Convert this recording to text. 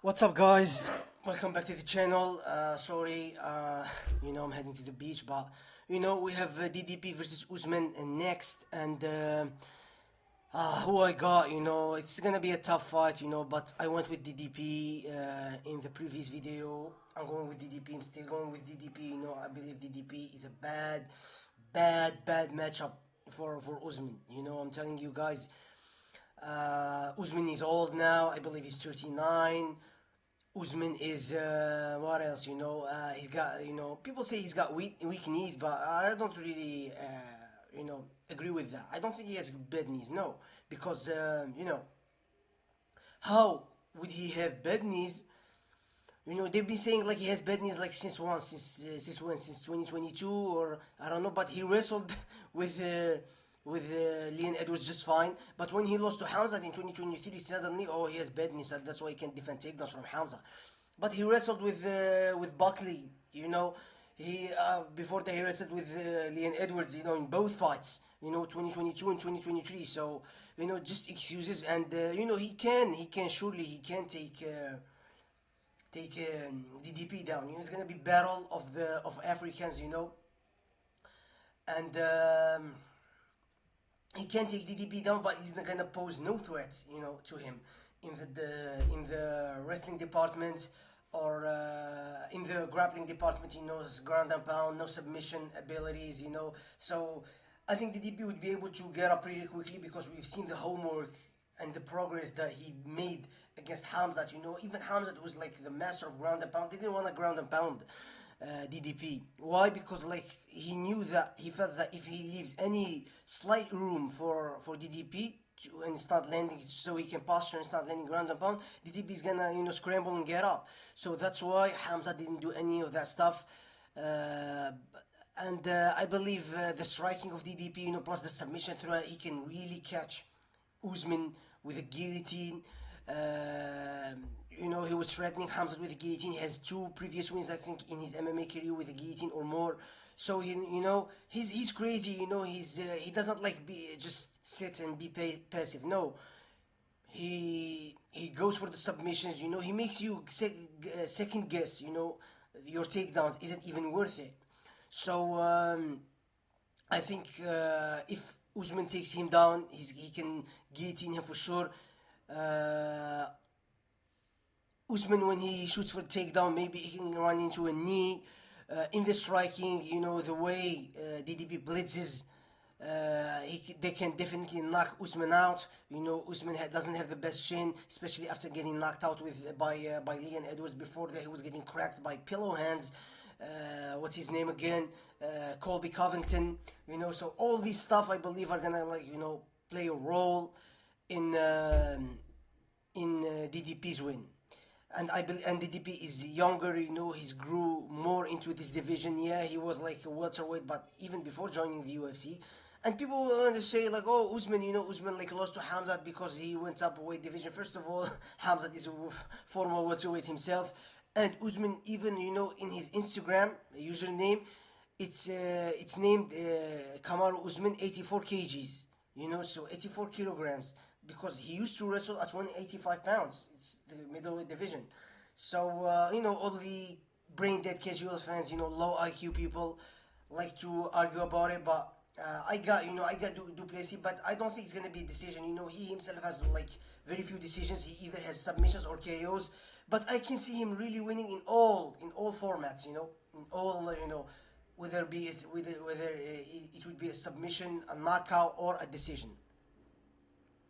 What's up, guys? Welcome back to the channel. Sorry, I'm heading to the beach, but we have DDP versus Usman next, and who I got, it's gonna be a tough fight, but I went with DDP in the previous video. I'm going with DDP. I'm still going with DDP. I believe DDP is a bad matchup for Usman. I'm telling you guys. Usman is old now. I believe he's 39. Usman is what else? He's got people say he's got weak knees, but I don't really agree with that. I don't think he has bad knees. No, because how would he have bad knees? They've been saying like he has bad knees like since 2022, or I don't know. But he wrestled with Leon Edwards just fine. But when he lost to Hamza in 2023, suddenly he has bad knees. That's why he can defend takedowns from Hamza. But he wrestled with Buckley. He before that he wrestled with Leon Edwards. In both fights. 2022 and 2023. So just excuses, and he can take DDP down. It's gonna be battle of Africans, and he can take DDP down, but he's not gonna pose no threats, to him in the wrestling department or in the grappling department. He knows ground and pound, no submission abilities, So I think DDP would be able to get up pretty quickly because we've seen the homework and the progress that he made against Hamzat. Even Hamzat was like the master of ground and pound. They didn't want to ground and pound DDP. Why? Because he felt that if he leaves any slight room for DDP and start landing, so he can posture and start landing ground and pound, DDP is gonna scramble and get up. So that's why Hamzat didn't do any of that stuff. And I believe the striking of DDP, plus the submission threat, he can really catch Usman with a guillotine. He was threatening Hamza with a guillotine. He has two previous wins, I think, in his MMA career with a guillotine or more. So he's crazy. He doesn't like just sit and be passive. No, he goes for the submissions. He makes you second guess. Your takedowns isn't even worth it. So I think if Usman takes him down, he can guillotine him for sure. Usman, when he shoots for takedown, maybe he can run into a knee. In the striking, the way DDP blitzes, they can definitely knock Usman out. Usman doesn't have the best chin, especially after getting knocked out by Leon Edwards. Before that, he was getting cracked by pillow hands. What's his name again? Colby Covington. So all these stuff I believe are gonna play a role in DDP's win. And DDP is younger, he's grew more into this division. Yeah, he was like a welterweight, but even before joining the UFC. And people want to say like, oh, Usman like lost to Hamzat because he went up a weight division. First of all, Hamzat is a former welterweight himself, and Usman even in his Instagram username, it's named Kamaru Usman 84 kgs. So 84 kilograms, because he used to wrestle at 185 pounds. It's the middleweight division. So, all the brain dead casual fans, low IQ people like to argue about it, but I got Duplessis, but I don't think it's gonna be a decision. He himself has like very few decisions. He either has submissions or KOs, but I can see him really winning in all formats. In all whether it would be a submission, a knockout, or a decision.